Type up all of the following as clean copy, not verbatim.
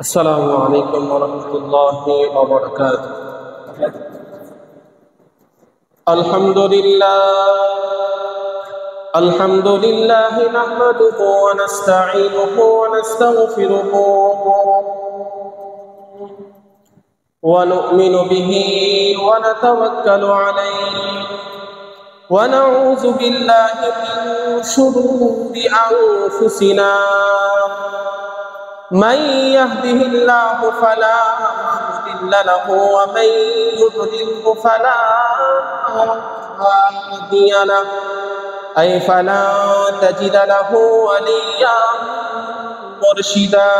السلام عليكم ورحمة الله وبركاته. الحمد لله نحمده ونستعينه ونستغفره ونؤمن به ونتوكل عليه ونعوذ بالله من شرور أنفسنا من يهده الله فلا مضل له ومن يضلله فلا هادي له أي فلا تجد له وليا مرشدا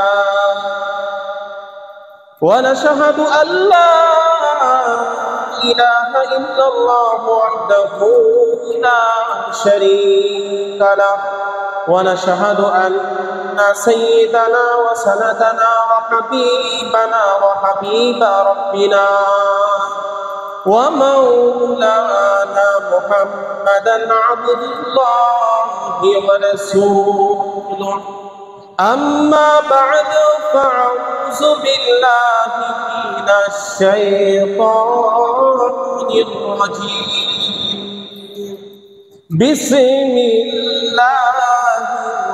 ونشهد أن لا إله إلا الله وحده لا شريك له ونشهد أن سيدنا وسندنا وحبيبنا وحبيب ربنا ومولانا محمدا عبد الله ورسوله أما بعد فأعوذ بالله من الشيطان الرجيم بسم الله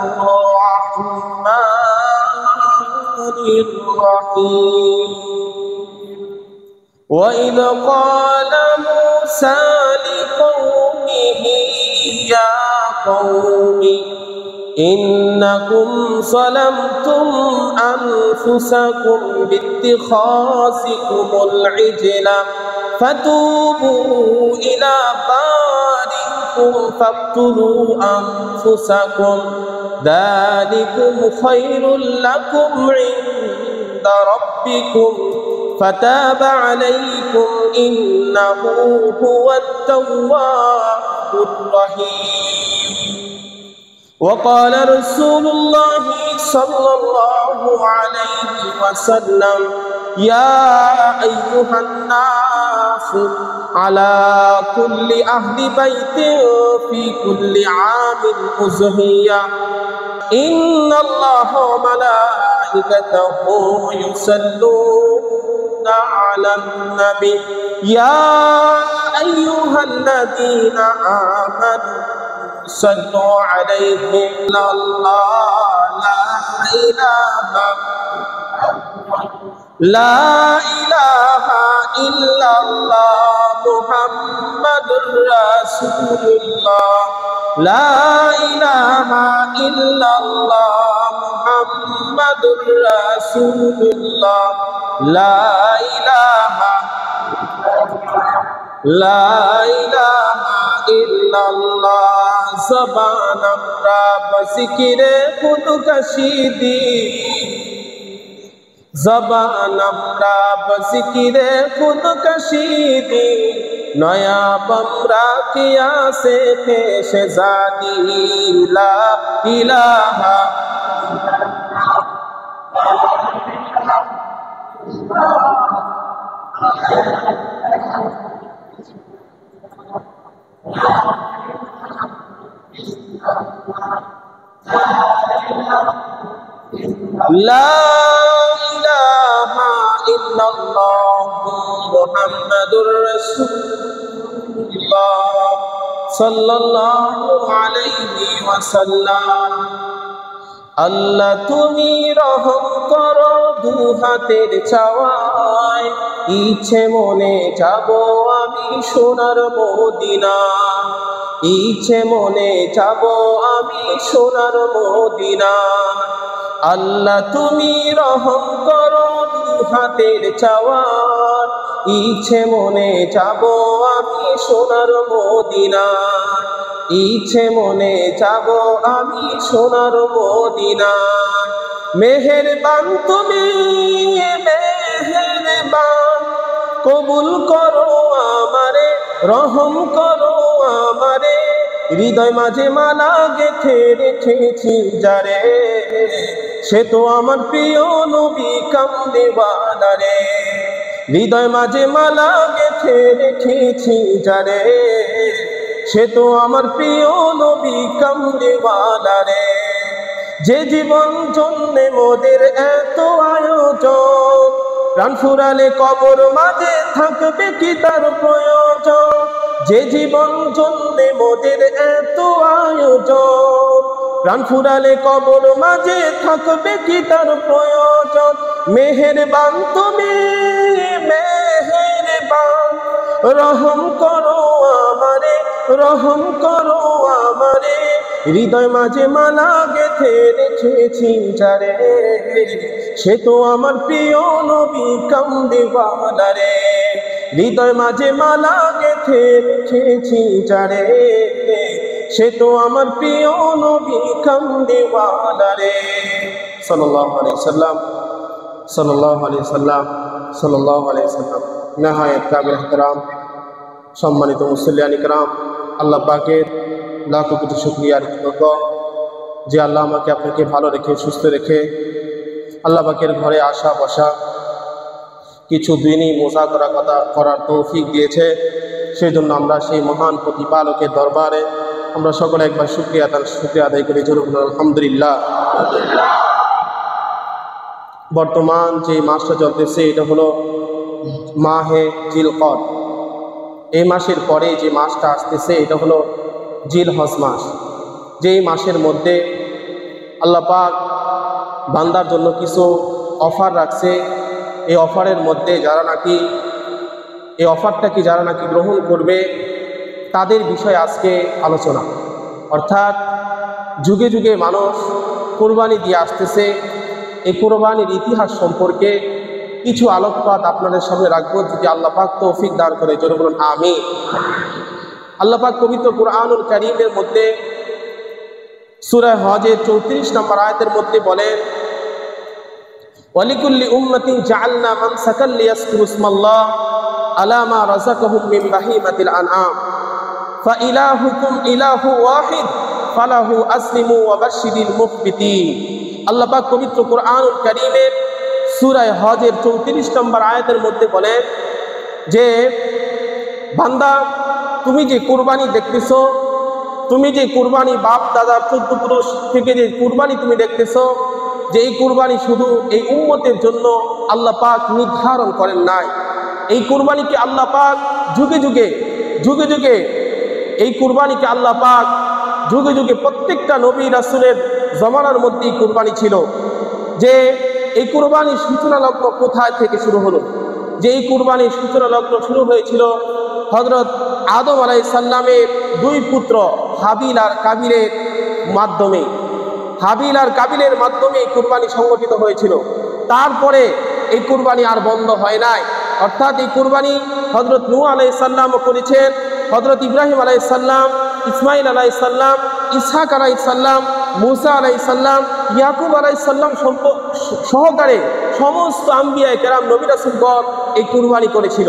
الرحمن الرحيم وإذ قال موسى لقومه يا قوم إنكم ظلمتم أنفسكم باتخاذكم العجل فتوبوا إلى بارئكم فاقتلوا أنفسكم ذلكم خير لكم عند ربكم فتاب عليكم إنه هو التواب الرحيم وقال رسول الله صلى الله عليه وسلم يا أيها الناس على كل أهل بيت في كل عام أضحية إن الله وملائكته يصلون على النبي يا أيها الذين آمنوا صلوا عليه إن الله لا إله إلا الله محمد رسول الله لا إله إلا الله محمد رسول الله لا إله إلا الله زبان আমরা বসিকিরে খুদকশি দি জবান আমরা বসিকিরে খুদকশি দি নয়া বমরা কিয়া সে পেশ জাদি লা ইলাহা لا إله إلا الله محمد رسول الله صلى الله عليه وسلم আল্লাহ তুমি রহম করো দু হাতের চাওয়ায় ইচ্ছে মনে যাব আমি সোনার মদিনা ইচ্ছে মনে যাব আমি সোনার মদিনা আল্লাহ তুমি রহম করো দু হাতের চাওয়ায় ইচ্ছে মনে যাব আমি সোনার মদিনা ইচ্ছে মনে যাব আমি সোনার মদিনা মেহেরবান তুমি মেহেরবান কবুল করো আমারে রহম করো আমারে হৃদয় মাঝে মালা গেথে রেখেছি যারে সে তো আমার প্রিয় নবী কামদেওয়ালা রে হৃদয় মাঝে মালা গেথে রেখেছি যারে সে তো আমার প্রিয় নবী কামদেওয়ালা রে যে জীবন জন্যে মোদের এত আয়োজন প্রাণ ফুরালে কবর মাঝে থাকবে কি তার প্রয়োজন, যে জীবন জন্যে মোদের এত আয়োজন। প্রাণ ফুরালে কবর মাঝে থাকবে কি তার প্রয়োজন, মেহেরবান তুমি মেহেরবান, রহম করো আমারে, রহম করো আমারে। হৃদয় মাঝে মালা গেথে রেখেছি যারে, সে তো আমার প্রিয় নবী কামলিওয়ালা রে। হৃদয় মাঝে মালা গেথে রেখেছি যারে, সে তো আমার প্রিয় নবী কামলিওয়ালা রে। সাল্লাল্লাহু আলাইহি সাল্লাম, সাল্লাল্লাহু আলাইহি সাল্লাম, সাল্লাল্লাহু আলাইহি সাল্লাম। নেহায়েত কাবিল ইহতিরাম, সম্মানিত মুসল্লিয়ান ইকরাম, আল্লাহ পাকের লাখো কোটি শুকরিয়া কৃতজ্ঞ যে আল্লাহ আমাকে আপনাকে ভালো রেখে সুস্থ রেখে আল্লাহ পাকের ঘরে আসা বসা কিছু দিনই মুজাকরা করার তৌফিক দিয়েছে। সেই জন্য আমরা সেই মহান প্রতিপালকের দরবারে আমরা সকলে একবার শুকরিয়া আদায় করি, জরুর আলহামদুলিল্লাহ। বর্তমান যে মাসটা চলতেছে এটা হলো মাহে জিলকদ। এই মাসের পরে যে মাসটা আসতেছে এটা হলো জিলহজ মাস। যেই মাসের মধ্যে আল্লাহ পাক বান্দার জন্য কিছু অফার রাখছে। এই অফারের মধ্যে যারা নাকি এই অফারটাকে যারা নাকি গ্রহণ করবে তাদের বিষয়ে আজকে আলোচনা। অর্থাৎ যুগে যুগে মানুষ কোরবানি দিয়ে আসতেছে, এই কোরবানির ইতিহাস সম্পর্কে কিছু আলোকপাত আপনাদের সামনে রাখবো, যদি আল্লাহ পাক তৌফিক দান করে। জোরে বলুন আমিন। আল্লাহ পাক পবিত্র কুরআনুল কারীমের মধ্যে সূরা হজের 34 নম্বর আয়াতের মধ্যে বলেন, ওয়ালিকুল্লি উম্মাতিন জাআলনা মানসাকান লিয়াযকুরু ইসমাল্লাহ আলা মা রাযাকাহুম মিন বাহিমাতিল আনআম ফাইলাহুকুম ইলাহু ওয়াহিদ ফালাহু আসলিমু ওয়া বাশশিরিল মুখবিতিন। আল্লাহ পাক পবিত্র কুরআনুল কারীমের সূরা হজের 34 নম্বর আয়াতের মধ্যে বলেন যে বান্দা, তুমি যে কুরবানি দেখতেছো, তুমি যে কুরবানি বাপ দাদার 14 পুরুষ থেকে যে কুরবানি তুমি দেখতেছো, যে এই কুরবানি শুধু এই উম্মতের জন্য আল্লাহ পাক নির্ধারণ করেন নাই। এই কুরবানিকে আল্লাহ পাক যুগে যুগে যুগে যুগে এই কুরবানিকে আল্লাহ পাক যুগে যুগে প্রত্যেকটা নবী রাসূলের জমানার মধ্যেই কুরবানি ছিল। যে এই কুরবানির সূচনা লগ্ন কোথায় থেকে শুরু হলো? যে এই কুরবানির সূচনা লগ্ন শুরু হয়েছিল হযরত আদম আলাইহিস সালামের দুই পুত্র হাবিল আর কাবিলের মাধ্যমে। হাবিল আর কাবিলের মাধ্যমে এই কুরবানি সংগঠিত হয়েছিল। তারপরে এই কুরবানি আর বন্ধ হয় নাই। অর্থাৎ এই কুরবানি হযরত নূহ আলাইহিস সালামও করেছেন, হযরত ইব্রাহিম আলাইহিস সালাম, ইসমাইল আলাইহিস সালাম, ইসহাক আলাইহিস সালাম, মুসা আলাইহিস সালাম, ইয়াকুব আলাইহিস সালাম সহকারে সমস্ত আম্বিয়ায়ে কেরাম নবী রাসূলগণ এই কুরবানি করেছিল।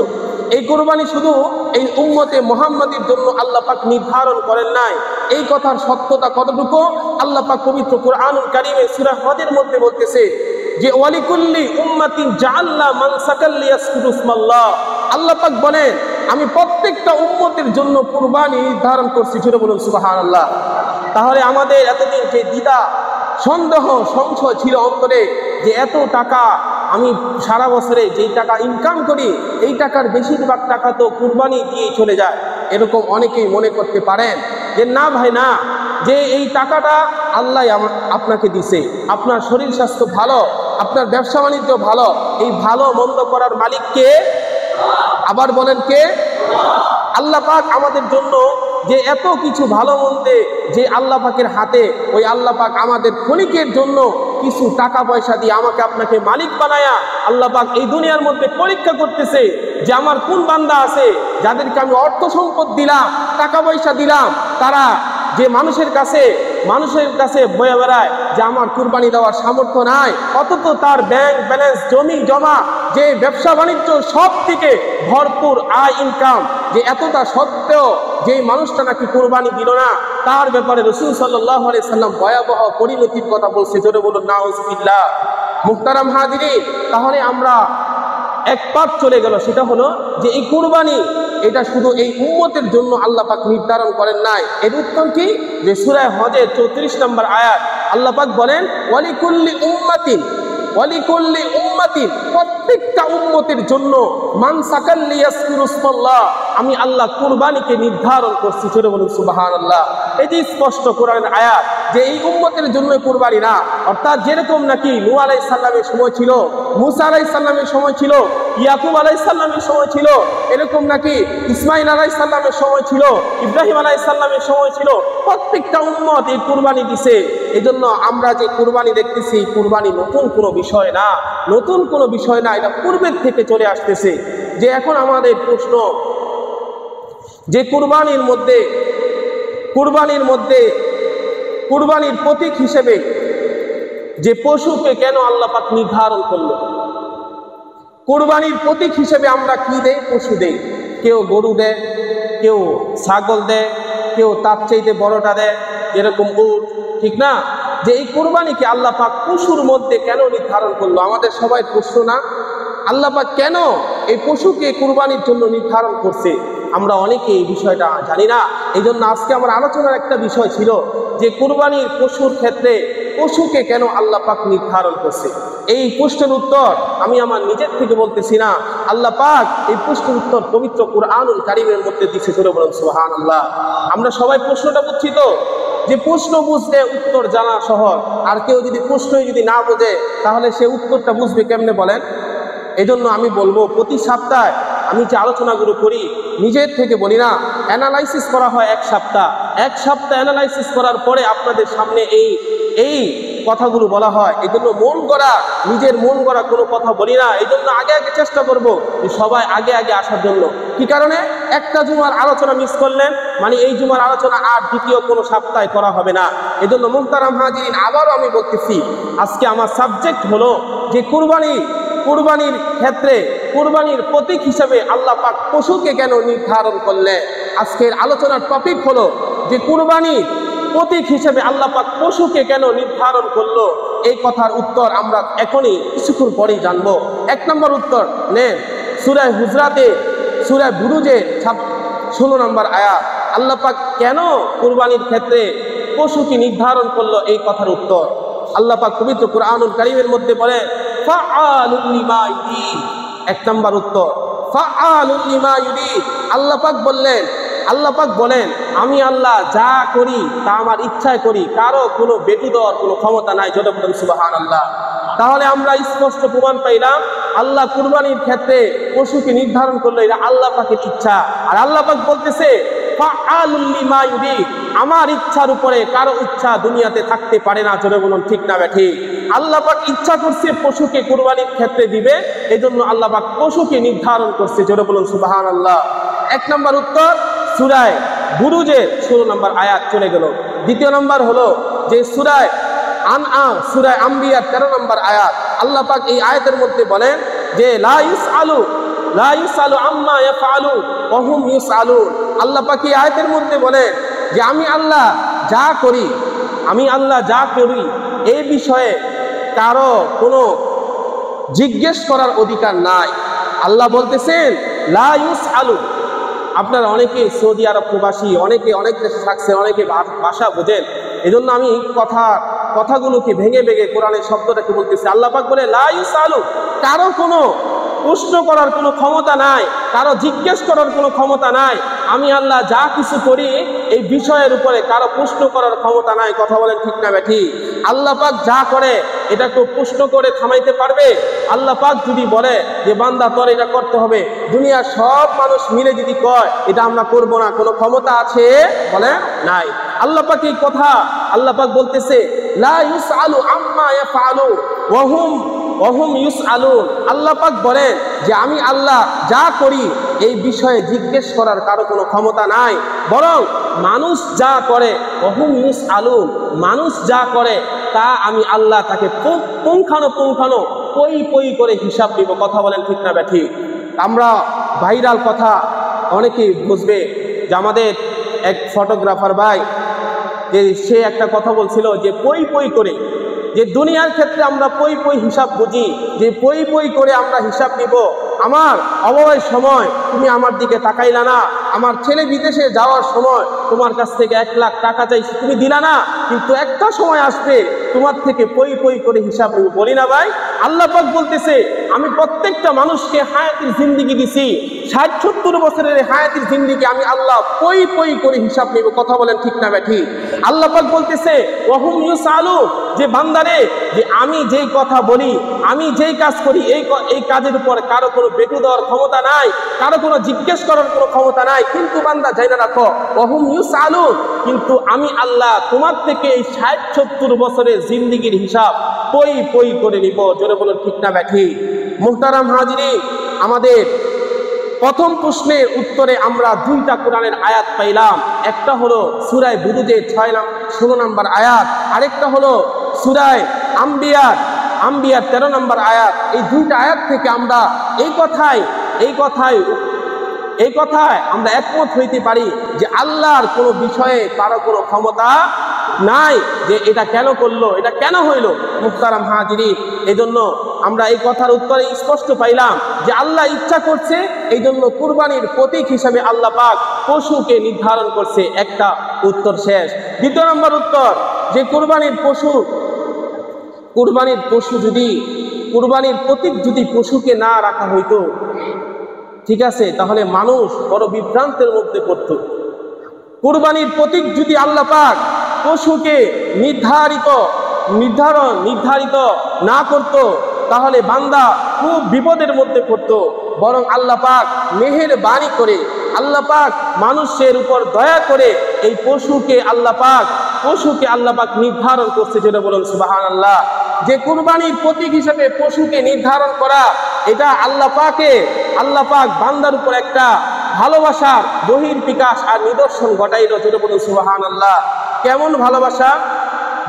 এই কুরবানি শুধু এই উম্মতে মুহাম্মাদের জন্য আল্লাহ পাক নির্ধারণ করেন নাই। এই কথার সত্যতা কতটুকু আল্লাহ পাক পবিত্র কুরআনুল কারীমের সূরা হজের মধ্যে বলতেছে যে ওয়ালিকুল্লি উম্মাতিন জাআলনা মানসাকান লিয়াযকুরু ইসমাল্লাহ। আল্লাহ পাক বলেন আমি প্রত্যেকটা উম্মতের জন্য কুরবানি নির্ধারণ করছি। জোরে বলুন সুবহানাল্লাহ। তাহলে আমাদের এতদিন যে দ্বিধা সন্দেহ সংশয় ছিল অন্তরে যে এত টাকা আমি সারা বছরে যেই টাকা ইনকাম করি এই টাকার বেশিরভাগ টাকা তো কুরবানি দিয়ে চলে যায়, এরকম অনেকেই মনে করতে পারেন যে না ভাই না, যে এই টাকাটা আল্লাহ আপনাকে দিছে, আপনার শরীর স্বাস্থ্য ভালো, আপনার ব্যবসা বাণিজ্য ভালো, এই ভালো মন্দ করার মালিক কে? আবার বলেন কে? আল্লাহ পাক আমাদের জন্য যে এত কিছু ভালো মন্দে যে আল্লাহ পাকের হাতে, ওই আল্লাহ পাক আমাদের ক্ষণিকের জন্য কিছু টাকা পয়সা দিয়ে আমাকে আপনাকে মালিক বানায়া আল্লাহ পাক এই দুনিয়ার মধ্যে পরীক্ষা করতেছে যে আমার কোন বান্দা আছে যাদেরকে আমি অর্থ সম্পদ দিলাম, টাকা পয়সা দিলাম, তারা যে মানুষের কাছে বয়ে বেড়ায় যে আমার কুরবানি দেওয়ার সামর্থ্য নাই, অথচ তার ব্যাংক ব্যালেন্স, জমি জমা, যে ব্যবসা বাণিজ্য সব থেকে ভরপুর আয় ইনকাম, যে এতটা সত্ত্বেও যে মানুষটা নাকি কুরবানি দিল না, তার ব্যাপারে রাসূল সাল্লাল্লাহু আলাইহি সাল্লাম ভয়াবহ পরিণতির কথা বলছে। জোরে বলুন নাউজুবিল্লাহ। মুহতারাম হাজিরিন, তাহলে আমরা এক পাঠ চলে গেল, সেটা হলো যে এই কুরবানি এটা শুধু এই উম্মতের জন্য আল্লাহ পাক নির্ধারণ করেন নাই। এর উত্তর কি? যে সূরা হজের 34 নম্বর আয়াত আল্লাহ পাক বলেন ওয়ালিকুল্লি উম্মাতিন ওয়ালিকুল্লি উম্মাতিন, প্রত্যেকটা উম্মতের জন্য মান সাকাল লিয়াসকুরু ইসমাল্লাহ, আমি আল্লাহ কুরবানিকে নির্ধারণ করছি। জোরে বলুন সুবহানাল্লাহ। এই যে স্পষ্ট কোরআনের আয়াত যে এই উম্মতের জন্য কুরবানি না, অর্থাৎ যেরকম নাকি নূহ আলাইহিস সালামের সময় ছিল, মুসা আলাইহিস সালামের সময় ছিল, ইয়াকুব আলাইহিস সালামের সময় ছিল, এরকম নাকি ইসমাঈল আলাইহিস সালামের সময় ছিল, ইব্রাহিম আলাইহিস সালামের সময় ছিল, প্রত্যেকটা উম্মত এই কুরবানি দিছে। এজন্য আমরা যে কুরবানি দেখতেছি, কুরবানি নতুন কোনো বিষয় না, নতুন কোনো বিষয় না, এটা পূর্বের থেকে চলে আসতেছে। যে এখন আমাদের প্রশ্ন যে কুরবানির প্রতীক হিসেবে যে পশুকে কেন আল্লাহ পাক নির্ধারণ করলো? কুরবানির প্রতীক হিসেবে আমরা কি দেই? পশু দেই। কেউ গরু দেয়, কেউ ছাগল দেয়, কেউ তার চাইতে বড়টা দেয়, যেরকম উট, ঠিক না? যে এই কুরবানিকে আল্লাহ পাক পশুর মধ্যে কেন নির্ধারণ করলো? আমাদের সবাই প্রশ্ন না? আল্লাহ পাক কেন এই পশুকে কুরবানির জন্য নির্ধারণ করছে? আমরা অনেকে এই বিষয়টা জানি না। এই জন্য আজকে আমার আলোচনার একটা বিষয় ছিল যে কুরবানির পশুর ক্ষেত্রে পশুকে কেন আল্লাহ পাক নির্ধারণ করছে। এই প্রশ্নের উত্তর আমি আমার নিজের থেকে বলতেছি না, আল্লাহ পাক এই প্রশ্নের উত্তর পবিত্র কুরআনুল কারীমের মধ্যে দিচ্ছে। জোরে বলুন সুবহানাল্লাহ। আমরা সবাই প্রশ্নটা বুঝছি তো? যে প্রশ্ন বুঝলে উত্তর জানা সহজ, আর কেউ যদি প্রশ্নই যদি না বোঝে তাহলে সে উত্তরটা বুঝবে কেমনে বলেন? এজন্য আমি বলবো প্রতি সপ্তাহে আমি যে আলোচনাগুলো করি নিজের থেকে বলি না, অ্যানালাইসিস করা হয় এক সপ্তাহ অ্যানালাইসিস করার পরে আপনাদের সামনে এই কথাগুলো বলা হয়। এই জন্য নিজের মন গড়া কোনো কথা বলি না। এই জন্য আগে চেষ্টা করব যে সবাই আগে আসার জন্য। কি কারণে? একটা জুমার আলোচনা মিস করলেন মানে এই জুমার আলোচনা আর দ্বিতীয় কোনো সপ্তাহে করা হবে না। এই জন্য মুহতারাম হাজিরিন, আবারও আমি বলতেছি, আজকে আমার সাবজেক্ট হলো যে কুরবানির ক্ষেত্রে কুরবানির প্রতীক হিসেবে আল্লাহ পাক পশুকে কেন নির্ধারণ করলেন। আজকের আলোচনার টপিক হলো যে কুরবানির প্রতীক হিসেবে আল্লাহ পাক পশুকে কেন নির্ধারণ করলো। এই কথার উত্তর আমরা এখনই কিছুক্ষণ পরেই জানবো। 1 নম্বর উত্তর নেন, সূরা হুজরাতে সূরা বুরুজে 16 নম্বর আয়াত। আল্লাহ পাক কেন কুরবানির ক্ষেত্রে পশুকে নির্ধারণ করলো, এই কথার উত্তর আল্লাহ পাক পবিত্র কুরআনুল কারীমের মধ্যে বলেন ফাআলুল লিমা ইউরিদ। 1 নম্বর উত্তর ফাআলুল লিমা ইউরিদ। আল্লাহ পাক বলেন আমি আল্লাহ যা করি তা আমার ইচ্ছায় করি, কারো কোনো বেটু দেওয়ার কোনো ক্ষমতা নাই। জোরে বলুন সুবহানাল্লাহ। তাহলে আমরা স্পষ্ট প্রমাণ পাইলাম আল্লাহ কুরবানির ক্ষেত্রে পশুকে নির্ধারণ করলো, এটা আল্লাহ পাকের ইচ্ছা। আর আল্লাহ পাক বলতেছে ফাআলুল লিমা ইউরিদ, আমার ইচ্ছার উপরে কারো ইচ্ছা দুনিয়াতে থাকতে পারে না। জোরে বলুন ঠিক না ব্যাঠিক? আল্লাহ পাক ইচ্ছা করছে পশুকে কুরবানির ক্ষেত্রে দিবে, এই জন্য আল্লাহ পাক পশুকে নির্ধারণ করছে। জোরে বলুন সুবহানাল্লাহ। 1 নম্বর উত্তর সূরা বুরুজের 16 নম্বর আয়াত চলে গেল। দ্বিতীয় নম্বর হলো যে সূরা আম্বিয়ার 13 নম্বর আয়াত। আল্লাহ পাক এই আয়াতের মধ্যে বলেন যে লা ইউসালু আম্মা ইয়াফআলু ওয়া হুম ইউসালুন। আল্লাহ পাক এই আয়াতের মধ্যে বলেন যে আমি আল্লাহ যা করি এই বিষয়ে কারো কোনো জিজ্ঞেস করার অধিকার নাই। আল্লাহ বলতেছেন লা ইউসালু। আপনারা অনেকে সৌদি আরব প্রবাসী, অনেকে অনেক দেশে থাকছেন, অনেকে ভাষা বোঝেন। এজন্য আমি কথাগুলোকে ভেঙে কোরআনের শব্দটাকে বলতেছি। আল্লাহ পাক বলে লা ইউসালু, কারো কোনো প্রশ্ন করার কোনো ক্ষমতা নাই, কারো জিজ্ঞেস করার কোনো ক্ষমতা নাই। আমি আল্লাহ যা কিছু করি এই বিষয়ের উপরে কারো প্রশ্ন করার ক্ষমতা নাই। কথা বলেন ঠিক না ব্যাঠি? আল্লাহ পাক যা করে এটা কেউ প্রশ্ন করে থামাইতে পারবে? আল্লাহ পাক যদি বলে যে বান্দা তোর এটা করতে হবে, দুনিয়ার সব মানুষ মিলে যদি কয় এটা আমরা করব না, কোনো ক্ষমতা আছে? বলে নাই। আল্লাহ পাক এই কথা আল্লাহ পাক বলতেছে লা ইউসালু আম্মা ইয়াফআলু ওয়া হুম ইউসালুন। আল্লাহ পাক বলেন যে আমি আল্লাহ যা করি এই বিষয়ে জিজ্ঞেস করার কারো কোনো ক্ষমতা নাই, বরং মানুষ যা করে ওয়া হুম ইউসালুন, মানুষ যা করে তা আমি আল্লাহ তাকে পুঙ্খানো পই করে হিসাব দিব। কথা বলেন ঠিক না ব্যাঠি? আমরা ভাইরাল কথা অনেকেই বুঝবে যে আমাদের এক ফটোগ্রাফার ভাই যে সে একটা কথা বলছিল যে পই করে, যে দুনিয়ার ক্ষেত্রে আমরা পই হিসাব বুঝি, যে পই করে আমরা হিসাব নিব। আমার অবয়ের সময় তুমি আমার দিকে তাকাইলা না, আমার ছেলে বিদেশে যাওয়ার সময় তোমার কাছ থেকে 1 লাখ টাকা চাইছি, তুমি দিলা না, কিন্তু একটা সময় আসবে তোমার থেকে পই পই করে হিসাব নেব। বলি না ভাই? আল্লাহ পাক বলতেছে আমি প্রত্যেকটা মানুষকে হায়াতের জিন্দেগি দিছি, 60-70 বছরের হায়াতের জিন্দেগি আমি আল্লাহ পই পই করে হিসাব নেব। কথা বলেন ঠিক না ঠিক? আল্লাহ পাক বলতেছে ওয়াহুম ইউসালু, যে বান্দারে, যে আমি যেই কথা বলি, আমি যেই কাজ করি, এই কাজের উপর কারো কোনো বেটু দেওয়ার ক্ষমতা নাই, কারো কোনো জিজ্ঞেস করার কোনো ক্ষমতা নাই। কিন্তু বান্দা জানা রাখো ওয়াহুম ইউসালু, কিন্তু আমি আল্লাহ তোমার থেকে এই 60-70 বছরের জিন্দেগির হিসাব পই পই করে নিব। জোরে বলুন ঠিক না ঠিক? মুহতারাম হাজিরিন, আমাদের প্রথম প্রশ্নের উত্তরে আমরা 2টা কোরআনের আয়াত পাইলাম। একটা হলো সূরা বুরুজের 16 নম্বর আয়াত, আরেকটা হলো সূরা আম্বিয়ার 13 নম্বর আয়াত। এই 2টা আয়াত থেকে আমরা এই কথায় আমরা একমত হইতে পারি যে আল্লাহর কোনো বিষয়ে কারো কোনো ক্ষমতা নাই, যে এটা কেন করলো, এটা কেন হইল। মুহতারাম হাজিরিন, এজন্য আমরা এই কথার উত্তরে স্পষ্ট পাইলাম যে আল্লাহ ইচ্ছা করছে, এই জন্য কুরবানির প্রতীক হিসাবে আল্লাহ পাক পশুকে নির্ধারণ করছে। একটা উত্তর শেষ। 2 নম্বর উত্তর, যে কুরবানির প্রতীক যদি পশুকে না রাখা হইতো, ঠিক আছে, তাহলে মানুষ বড় বিভ্রান্তের মধ্যে পড়ত। কুরবানির প্রতীক যদি আল্লাহ পাক পশুকে নির্ধারিত না করত, তাহলে বান্দা খুব বিপদের মধ্যে পড়ত। বরং আল্লাহ পাক মেহেরবানি করে, আল্লাহ পাক মানুষের উপর দয়া করে এই পশুকে আল্লাহ পাক নির্ধারণ করছে। যেটা বলুন সুবহানাল্লাহ। যে কুরবানির প্রতীক হিসেবে পশুকে নির্ধারণ করা, এটা আল্লাহ পাক বান্দার উপর একটা ভালোবাসার বহির্বিকাশ আর নিদর্শন ঘটাইল। যেটা বলুন সুবহানাল্লাহ। কেমন ভালোবাসা?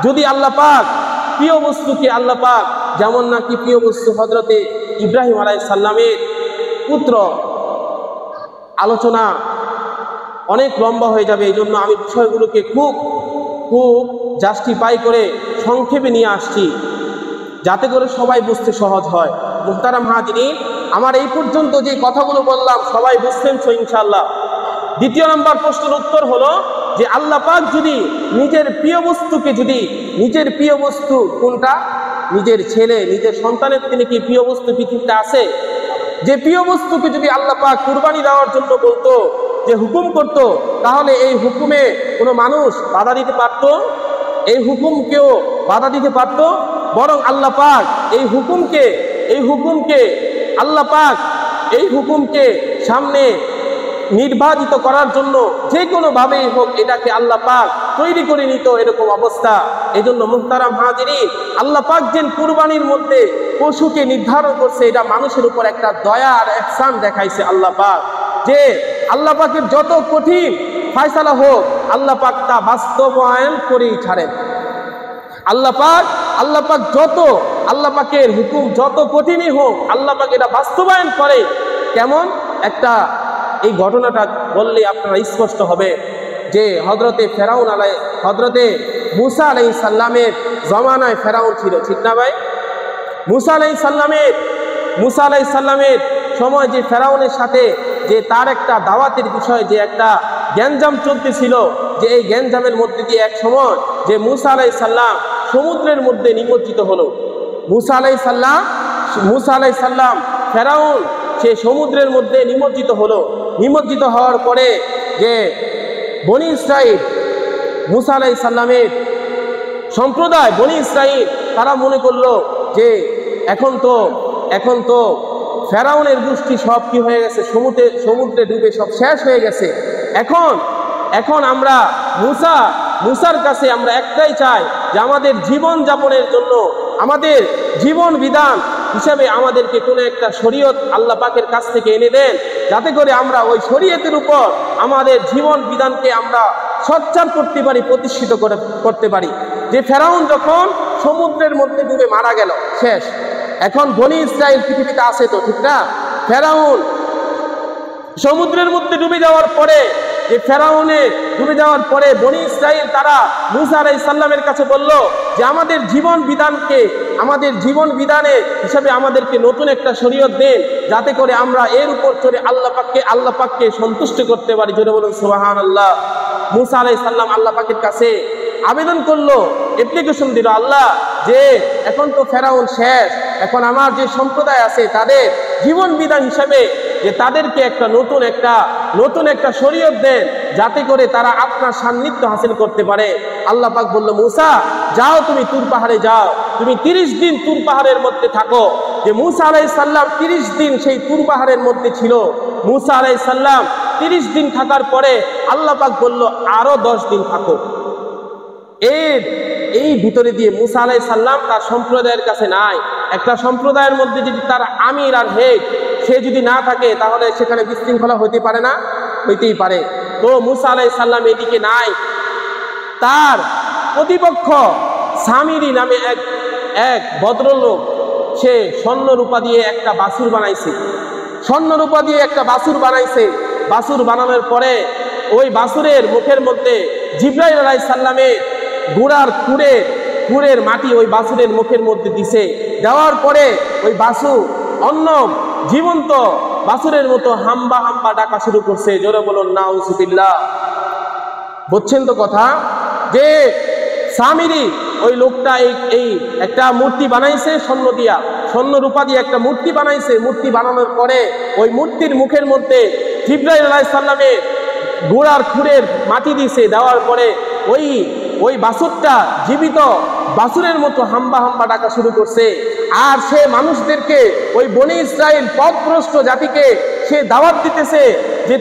যদি আল্লাহ পাক প্রিয় বস্তুকে, আল্লাহ পাক যেমন নাকি প্রিয় বস্তু হযরতে ইব্রাহিম আলাইহিস সালামের পুত্র, আলোচনা অনেক লম্বা হয়ে যাবে, এই জন্য আমি বিষয়গুলোকে খুব জাস্টিফাই করে সংক্ষেপে নিয়ে আসছি, যাতে করে সবাই বুঝতে সহজ হয়। মুহতারাম হাজিরিন, আমার এই পর্যন্ত যে কথাগুলো বললাম সবাই বুঝছেন তো ইনশাআল্লাহ? 2 নম্বর প্রশ্নের উত্তর হলো যে আল্লাহ পাক যদি নিজের প্রিয় বস্তু কোনটা? নিজের ছেলে, নিজের সন্তানের তিনি কি প্রিয় বস্তু পৃথিবীতে আছে? যে প্রিয় বস্তুকে যদি আল্লাহ পাক কুরবানি দেওয়ার জন্য বলতো, যে হুকুম করত, তাহলে এই হুকুমে কোনো মানুষ বাধা দিতে পারত? এই হুকুমকেও বাধা দিতে পারত? বরং আল্লাহ পাক এই হুকুমকে সামনে নির্বাচিত করার জন্য যে কোনোভাবেই হোক এটাকে আল্লাহ পাক তৈরি করে নিত, এরকম অবস্থা। এই জন্য মুহতারাম হাজিরিন, আল্লাহ পাক যেন কুরবানির মধ্যে পশুকে নির্ধারণ করছে, এটা মানুষের উপর একটা দয়া আর ইহসান দেখাইছে আল্লাহ পাক। যে আল্লাহ পাকের যত কঠিন ফয়সালা হোক, আল্লাহ পাক তা বাস্তবায়ন করেই ছাড়েন। আল্লাহ পাকের হুকুম যত কঠিনই হোক, আল্লাহ পাক এটা বাস্তবায়ন করে। কেমন একটা, এই ঘটনাটা বললে আপনারা স্পষ্ট হবে যে হযরতে মুসা আলাইহিস সালামের জমানায় ফেরাউন ছিল, ঠিক না ভাই? মুসা আলাইহিস সালামের সময় যে ফেরাউনের সাথে যে তার একটা দাওয়াতের বিষয়, যে একটা গ্যাঞ্জাম চলতেছিল, যে এই গ্যাঞ্জামের মধ্যে দিয়ে এক সময় যে মুসা আলাইহিস সালাম সমুদ্রের মধ্যে নিমজ্জিত হলো। মুসা আলাইহিস সালাম ফেরাউন সে সমুদ্রের মধ্যে নিমজ্জিত হওয়ার পরে যে বনি ইসরাইল, মুসা আলাইহিস সালামের সম্প্রদায় বনি ইসরাইল, তারা মনে করলো যে এখন তো ফেরাউনের গোষ্ঠী সব কি হয়ে গেছে, সমুদ্রে ডুবে সব শেষ হয়ে গেছে। এখন আমরা মুসার কাছে আমরা একটাই চাই, যে আমাদের জীবন যাপনের জন্য, আমাদের জীবন বিধান হিসাবে আমাদেরকে কোনো একটা শরীয়ত আল্লাহ পাকের কাছ থেকে এনে দেন, যাতে করে আমরা ওই শরীয়তের উপর আমাদের জীবন বিধানকে আমরা সচ্চার করতে পারি, প্রতিষ্ঠিত করতে পারি। যে ফেরাউন যখন সমুদ্রের মধ্যে ডুবে মারা গেল, শেষ। এখন বনি ইসরাইল পৃথিবীতে আছে তো, ঠিক না? ফেরাউন সমুদ্রের মধ্যে ডুবে যাওয়ার পরে যে ফেরাউনে ডুবে যাওয়ার পরে বনি ইসরাইল তারা মুসা আলাইহিস সালামের কাছে বলল যে আমাদের জীবন বিধানে হিসাবে আমাদেরকে নতুন একটা শরীয়ত দেন, যাতে করে আমরা এর উপর চলে আল্লাহ পাককে সন্তুষ্ট করতে পারি। জোরে বলুন সুবহানাল্লাহ। মুসা আলাইহিস সালাম আল্লাহ পাকের কাছে আবেদন করলো, অ্যাপ্লিকেশন দিল, আল্লাহ যে এখন তো ফেরাউন শেষ, এখন আমার যে সম্প্রদায় আছে তাদের জীবন বিধান হিসাবে যে তাদেরকে নতুন একটা শরীয়ত দেন, যাতে করে তারা আপনার সান্নিধ্য হাসিল করতে পারে। আল্লাহ পাক বলল, মুসা যাও, তুমি তুর পাহাড়ে যাও, তুমি 30 দিন তুর পাহাড়ের মধ্যে থাকো। যে মুসা আলাইহিস সালাম 30 দিন সেই তুর পাহাড়ের মধ্যে ছিল। মুসা আলাইহিস সালাম 30 দিন থাকার পরে আল্লাহ পাক বলল আরো 10 দিন থাকো। এই ভিতরে দিয়ে মুসা আলাইহিস সালাম তার সম্প্রদায়ের কাছে নাই। একটা সম্প্রদায়ের মধ্যে যদি তার আমির আর হেড সে যদি না থাকে, তাহলে সেখানে বিশৃঙ্খলা হইতে পারে না? হইতেই পারে। তো মুসা আলাইহিস সালাম এদিকে নাই। তার প্রতিপক্ষ সামিরি নামে এক ভদ্রলোক, সে স্বর্ণরূপা দিয়ে একটা বাছুর বানাইছে। বাছুর বানানোর পরে ওই বাছুরের মুখের মধ্যে জিবরাইল আলাইহিস সালামের গুড়ার খুরের মাটি ওই বাছুরের মুখের মধ্যে দিছে। দেওয়ার পরে ওই বাছুর অন্য জীবন্ত বাছুরের মতো হাম্বা হাম্বা ডাকা শুরু করছে। জোরে বলুন নাউজুবিল্লাহ। বুঝছেন তো কথা? যে সামিরি ওই লোকটা এই একটা মূর্তি বানাইছে স্বর্ণরূপা দিয়ে একটা মূর্তি বানাইছে। মূর্তি বানানোর পরে ওই মূর্তির মুখের মধ্যে জিবরাইল আলাইহিস সালামের গুড়ার খুরের মাটি দিছে। দেওয়ার পরে ওই বাছুরটা জীবিত বাছুরের মতো হাম্বা হাম্বা ডাকা শুরু করছে। আর সে মানুষদেরকে, ওই বনি ইসরাইল পথভ্রষ্ট জাতিকে সে দাওয়াত দিতেছে যে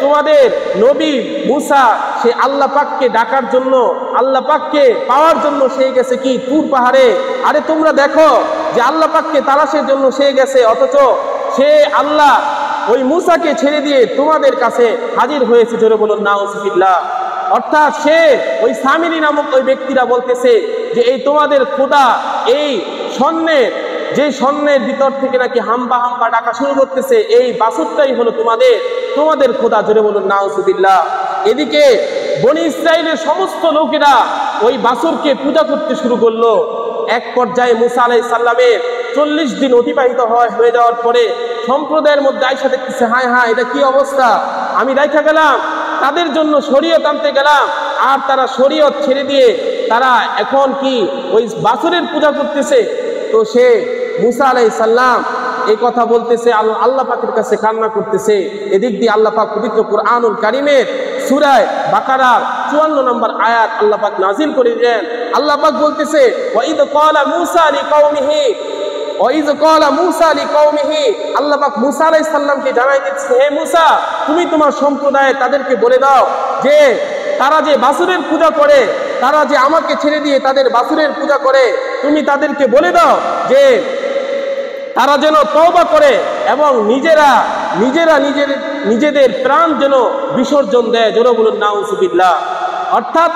তোমাদের নবী মুসা সে আল্লাহ পাককে ডাকার জন্য, আল্লাহ পাককে পাওয়ার জন্য সে গেছে কি তুর পাহাড়ে। আরে তোমরা দেখো যে আল্লাহ পাককে তালাশের জন্য সে গেছে, অথচ সে আল্লাহ ওই মুসাকে ছেড়ে দিয়ে তোমাদের কাছে হাজির হয়েছে। জোরে বলুন নাউজুবিল্লাহ। অর্থাৎ সে ওই সামিরি নামক ওই ব্যক্তিরা বলতেছে যে এই তোমাদের খোদা এই স্বর্ণের ভিতর থেকে নাকি হাম্বা হাম্বা ডাকা শুরু করতেছে, এই বাছুরটাই হলো তোমাদের খোদা। জোরে বলুন নাউজুবিল্লাহ। এদিকে বনি ইসরাইলের সমস্ত লোকেরা ওই বাছুরকে পূজা করতে শুরু করলো। এক পর্যায়ে মুসা আলাইহিস সালামের 40 দিন অতিবাহিত হয়ে যাওয়ার পরে সম্প্রদায়ের মধ্যে আয়েশা দেখতেছে, হায় হায়, এটা কি অবস্থা, আমি রাইখা গেলাম, তাদের জন্য শরীয়ত আনতে গেলাম, আর তারা শরীয়ত ছেড়ে দিয়ে তারা এখন কি ওই বাছুরের পূজা করতেছে। তো সে মুসা আলাইহিস সালাম এই কথা বলতেছে, আল্লাহ পাকের কাছে কান্না করতেছে। এদিক দিয়ে আল্লাহ পাক পবিত্র কুরআনুল কারীমের সূরা বাকারার 54 নম্বর আয়াত আল্লাহ পাক নাজিল করে দিলেন। আল্লাহ পাক বলতেছে, ওয়াইদ ক্বালা মুসা লিকাওমিহি, আল্লাহ পাক মুসা আলাইহিস সালামকে জানাই দিচ্ছে, হে মুসা, তুমি তোমার সম্প্রদায়ে তাদেরকে বলে দাও যে তারা যে বাছুরের পূজা করে, তারা যে আমাকে ছেড়ে দিয়ে তাদের বাছুরের পূজা করে, তুমি তাদেরকে বলে দাও যে তারা যেন তওবা করে এবং নিজেদের প্রাণ যেন বিসর্জন দেয়। জোরে বলুন নাউজুবিল্লাহ। অর্থাৎ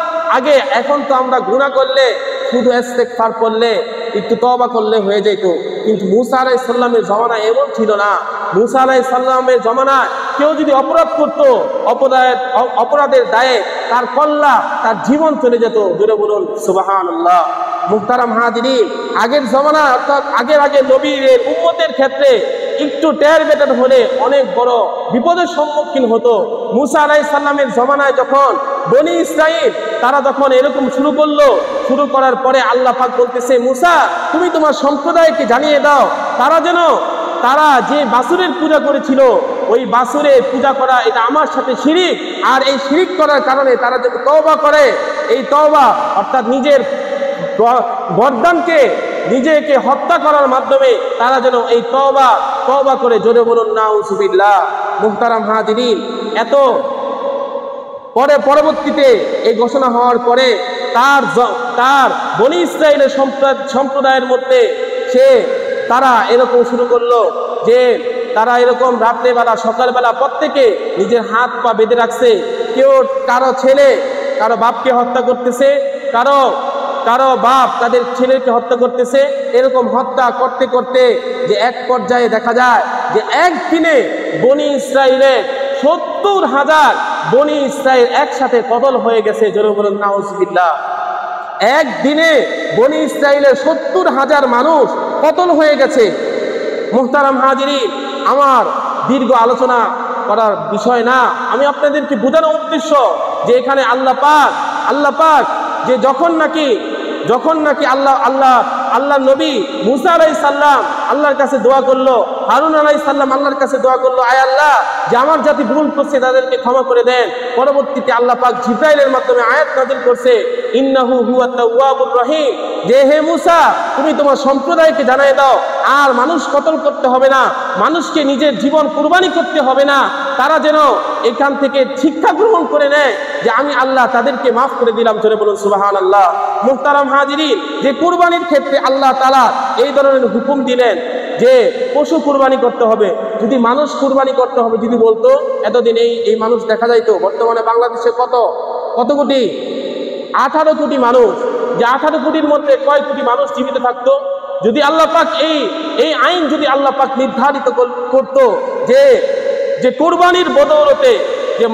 এখন তো আমরা গুনাহ করলে শুধু ইস্তেগফার করলে একটু তওবা করলে হয়ে যেত, কিন্তু মুসা আলাইহিস সালামের জমানায় এমন ছিল না। মুসা আলাইহিস সালামের জমানায় কেউ যদি অপরাধ করত, অপরাধের দায়ে তার জীবন চলে যেত। জোরে বলুন সুবহানাল্লাহ। মুহতারাম হাজিরিন, আগের জমানায় অর্থাৎ আগের নবীর উম্মতের ক্ষেত্রে একটু টের বেটার হলে অনেক বড় বিপদের সম্মুখীন হতো। মুসা আলাইহিস সালামের জমানায় যখন বনি ইসরাইল তারা যখন এরকম শুরু করার পরে আল্লাহ পাক বলতেছে, মুসা, তুমি তোমার সম্প্রদায়কে জানিয়ে দাও তারা যে বাছুরের পূজা করেছিল, ওই বাছুরের পূজা করা এটা আমার সাথে শিরিক, আর এই শিরিক করার কারণে তারা যদি তওবা করে, এই তওবা অর্থাৎ নিজের গর্দানকে নিজেকে হত্যা করার মাধ্যমে তারা যেন এই তওবা করে। জোরে বলুন নাউজুবিল্লাহ। মুহতারাম হাজিরিন, এত পরবর্তীতে এই ঘোষণা হওয়ার পরে তার বনি ইসরাইলের সম্প্রদায়ের মধ্যে তারা এরকম শুরু করলো যে তারা এরকম রাত্রেবেলা সকালবেলা প্রত্যেকে নিজের হাত পা বেঁধে রাখছে। কেউ কারো ছেলে কারো বাপকে হত্যা করতেছে, কারো বাপ তাদের ছেলেকে হত্যা করতেছে। এরকম হত্যা করতে করতে যে এক পর্যায়ে দেখা যায় যে একদিনে বনি ইসরাইলের 70,000 বনি ইসরাইল একসাথে কতল হয়ে গেছে। জোরে বলুন নাউজুবিল্লাহ। একদিনে বনি ইসরাইলের 70,000 মানুষ কতল হয়ে গেছে। মুহতারাম হাজিরিন, আমার দীর্ঘ আলোচনা করার বিষয় না, আমি আপনাদেরকে বোঝানোর উদ্দেশ্য যে এখানে আল্লাহ পাক যে যখন নাকি আল্লাহ নবী মুসা আলাইহিস সালাম আল্লাহর কাছে দোয়া করলো, হারুন আলাইহিস সালাম আল্লাহর কাছে দোয়া করলো, আয় আল্লাহ, যে আমার জাতি ভুল করছে তাদেরকে ক্ষমা করে দেন। পরবর্তীতে আল্লাহ পাক জিবরাইলের মাধ্যমে আয়াত নাযিল করছে, ইন্নাহু হুয়াত তাওয়াবুর রহিম, যে হে মুসা, তুমি তোমার সম্প্রদায়কে জানাই দাও আর মানুষ কতল করতে হবে না, মানুষকে নিজের জীবন কুরবানি করতে হবে না, তারা যেন এখান থেকে শিক্ষা গ্রহণ করে নেয় যে আমি আল্লাহ তাদেরকে মাফ করে দিলাম। জোরে বলুন সুবহানাল্লাহ। মুহতারাম হাজিরিন, যে কুরবানির ক্ষেত্রে আল্লাহ তাআলা এই ধরনের হুকুম দিলেন যে পশু কুরবানি করতে হবে। যদি মানুষ কুরবানি করতে হবে যদি বলতো, এতদিন এই মানুষ দেখা যাইতো। বর্তমানে বাংলাদেশে কত কোটি? 18 কোটি মানুষ। যে 18 কোটির মধ্যে কয় কোটি মানুষ জীবিত থাকতো? যদি আল্লাহ পাক এই আইন যদি আল্লাহ পাক নির্ধারিত করতো যে কুরবানির বদৌলতে যে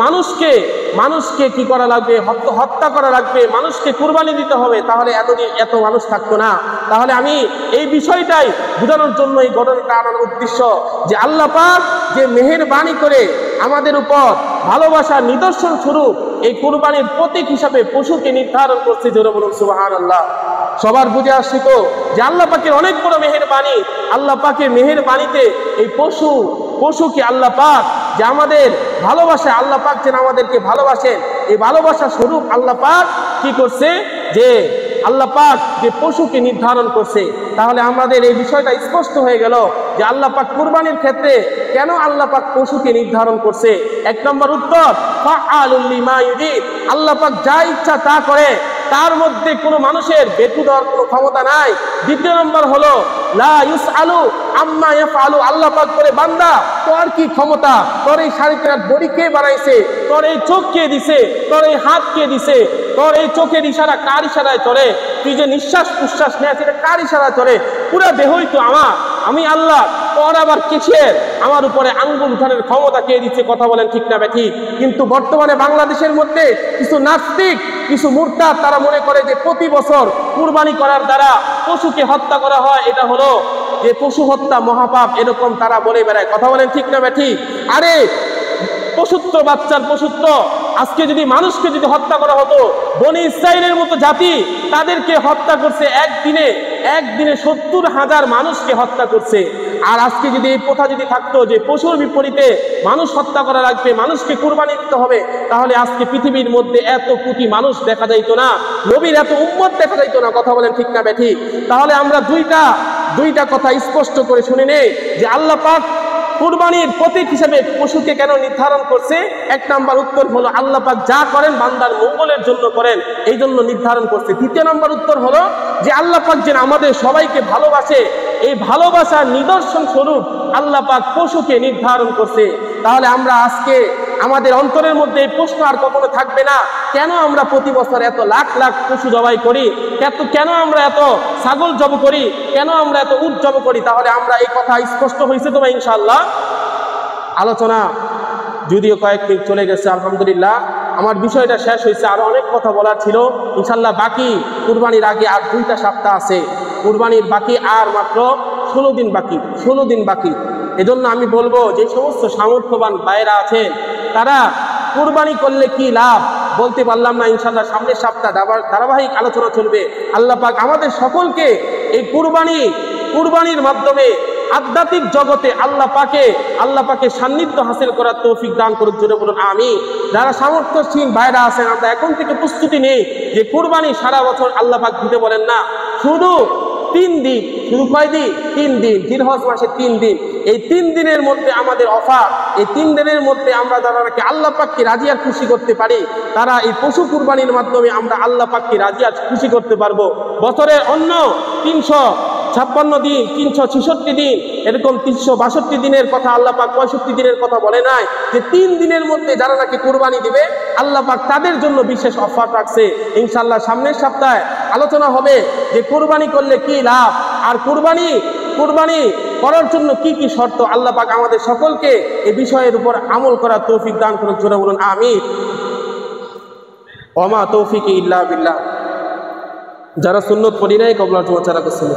মানুষকে কি করা লাগবে, হত্যা করা লাগবে, মানুষকে কুরবানি দিতে হবে, তাহলে এতদিন এত মানুষ থাকতো না। তাহলে আমি এই বিষয়টাই বোঝানোর জন্য এই ঘটনাটা আনার উদ্দেশ্য যে আল্লাহ পাক যে মেহেরবানি করে আমাদের উপর ভালোবাসার নিদর্শন স্বরূপ এই কুরবানির প্রতীক হিসাবে পশুকে নির্ধারণ করছে। জোরে বলুন সুবহানাল্লাহ। সবার বুঝে আসছে তো যে আল্লাহ পাকের অনেক বড় মেহেরবানি। আল্লাহ পাকের মেহেরবানিতে এই পশুকে আল্লাহ পাক যে আমাদের ভালোবাসে, আল্লাহ পাক যেন আমাদেরকে ভালোবাসেন, এই ভালোবাসা স্বরূপ আল্লাহ পাক কি করছে, যে আল্লাহ পাক যে পশুকে নির্ধারণ করছে। তাহলে আমাদের এই বিষয়টা স্পষ্ট হয়ে গেল যে আল্লাহ পাক কুরবানির ক্ষেত্রে কেন আল্লাহ পাক পশুকে নির্ধারণ করছে। এক নম্বর উত্তর, ফাআলুল লিমা ইউরিদ, আল্লাহ পাক যা ইচ্ছা তা করে, তার মধ্যে কোনো মানুষের বেতু দেওয়ার কোনো ক্ষমতা নাই। দ্বিতীয় নম্বর হলো লা ইউসআলু আম্মা ইয়াফআলু, আল্লাহ পাক করে বান্দা তোর কি ক্ষমতা, তোর এই 3.5 বডি কে বানাইছে, তোর এই চোখ কে দিছে, তোর এই হাত কে দিছে, তোর এই চোখের ইশারা কার ইশারায় চলে, তুই যে নিঃশ্বাস প্রশ্বাস নেয় সেটা কার ইশারায় চলে, পুরা দেহই তো আমি আল্লাহ, তোর আবার কিসের আমার উপরে আঙ্গুল উঠানোর ক্ষমতা কে দিচ্ছে? কথা বলেন ঠিক না ঠিক? কিন্তু বর্তমানে বাংলাদেশের মধ্যে কিছু নাস্তিক, কিছু মুরতাদ, তারা মনে করে যে প্রতি বছর কুরবানি করার দ্বারা পশুকে হত্যা করা হয়, এটা হলো যে পশু হত্যা মহাপাপ, এরকম তারা বলে বেড়ায়। কথা বলেন ঠিক না ঠিক? আরে পশুত্ব, বাচ্চার পশুত্ব, আজকে যদি মানুষকে যদি হত্যা করা হতো, বনি ইসরাইলের মতো জাতি তাদেরকে হত্যা করছে একদিনে 70,000 মানুষকে হত্যা করছে। আর আজকে যদি এই প্রথা যদি থাকতো যে পশুর বিপরীতে মানুষ হত্যা করা লাগবে, মানুষকে কুরবানি দিতে হবে, তাহলে আজকে পৃথিবীর মধ্যে এত কোটি মানুষ দেখা যাইতো না, নবীর এত উম্মত দেখা যাইতো না। কথা বলেন ঠিক না ঠিক? তাহলে আমরা দুইটা কথা স্পষ্ট করে শুনে নেই যে আল্লাহ পাক কুরবানির প্রতীক হিসেবে পশুকে কেন নির্ধারণ করছে। এক নাম্বার উত্তর হলো আল্লাহ পাক যা করেন বান্দার মঙ্গলের জন্য করেন, এই জন্য নির্ধারণ করছে। দ্বিতীয় নাম্বার উত্তর হলো যে আল্লাহ পাক যেন আমাদের সবাইকে ভালোবাসে, এই ভালোবাসার নিদর্শন স্বরূপ আল্লাহ পাক পশুকে নির্ধারণ করছে। তাহলে আমরা আজকে আমাদের অন্তরের মধ্যে এই প্রশ্ন আর কখনো থাকবে না, কেন আমরা প্রতি বছর এত লাখ লাখ পশু জবাই করি, কেন আমরা এত ছাগল জব করি, কেন আমরা এত উট জব করি। তাহলে আমরা এই কথা স্পষ্ট হয়েছে তো ইনশাআল্লাহ। আলোচনা যদিও কয়েক মিনিট চলে গেছে, আলহামদুলিল্লাহ আমার বিষয়টা শেষ হয়েছে। আরো অনেক কথা বলার ছিল, ইনশাআল্লাহ বাকি কুরবানির আগে আর 2টা সপ্তাহ আছে। কুরবানির বাকি আর মাত্র 16 দিন বাকি। এজন্য আমি বলবো যে সমস্ত সামর্থ্যবান ভাইয়েরা আছেন, তারা কুরবানি করলে কি লাভ বলতে পারলাম না, ইনশাআল্লাহ সামনের সপ্তাহ ধারাবাহিক আলোচনা চলবে। আল্লাহ পাক আমাদের সকলকে এই কুরবানির মাধ্যমে আধ্যাত্মিক জগতে আল্লাহ পাকে সান্নিধ্য হাসিল করার তৌফিক দান করুক। জোরে বলুন আমিন। যারা সামর্থ্যহীন ভাইরা আছেন, আমরা এখন থেকে প্রস্তুতি নেই যে কুরবানি সারা বছর আল্লাহ পাক দিতে বলেন না, শুধু 3 দিন, শুধু কয় দিন? 3 দিন, জিলহজ মাসে 3 দিন। এই 3 দিনের মধ্যে আমাদের অফার, এই 3 দিনের মধ্যে আমরা যারা আল্লাহ পাককে রাজি আর খুশি করতে পারি, তারা এই পশু কুরবানির মাধ্যমে আমরা আল্লাহ পাককে রাজি আর খুশি করতে পারবো। বছরের অন্য 356 দিন, 366 দিন, এরকম 362 দিনের কথা আল্লাহ পাক 65 দিনের কথা বলে নাই, যে 3 দিনের মধ্যে যারা নাকি কুরবানি দিবে আল্লাহ পাক তাদের জন্য বিশেষ অফার রাখছে। ইনশাআল্লাহ সামনের সপ্তাহে আলোচনা হবে যে কুরবানি করলে কি লাভ, আর কুরবানি করার জন্য কি কি শর্ত, আল্লাহ পাক আমাদের সকলকে এই বিষয়ের উপর আমল করার তৌফিক দান করুন। জোরে বলুন আমিন। ওয়া মা তৌফিকি ইল্লা বিল্লাহ। যারা সুন্নত পড়ি নাই কবলার জন্য চারা করছেন।